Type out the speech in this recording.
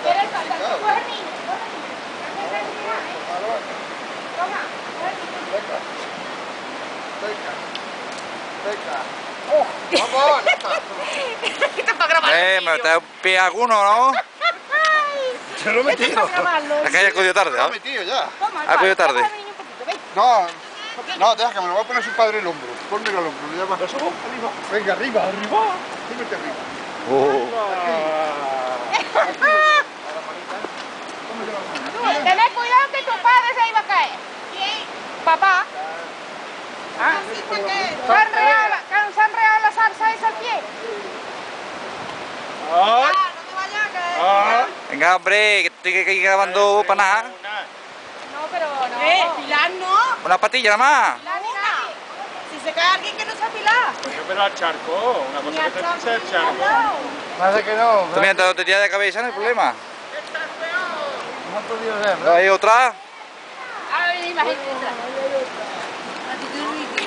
¿Quieres pasar? Coge el niño, coge el niño. Toma, coge el niño. Venga. Vamos, ya está. Esto es para grabar el Me vídeo. está un pie alguno, ¿no? Se lo he Esto es metido. para grabarlo. Es que haya acudido tarde, Se lo he ¿no? metido ya. Toma, Ha cogido tarde. coge al niño un poquito, ven. No, deja que me lo va a poner su padre el hombro. Pónmelo al hombro, ya va. ¿Lo subo? Arriba. Venga, arriba. ¿Arriba? Súbete arriba. Tened cuidado que tu padre se iba a caer. Papá. ¿Se han reado la salsa esa al pie? Venga, hombre, que estoy aquí grabando para nada. No, pero no. Pilar no. Una patilla nada más. La ni nada. Si se cae alguien que no sea Pilar. Pero al charco, una cosa que te pisa el charco. Parece que no. Tú mientras te tiras de cabeza no hay problema. No ha podido ser, ¿Hay otra? Ay, imagínate. A ti te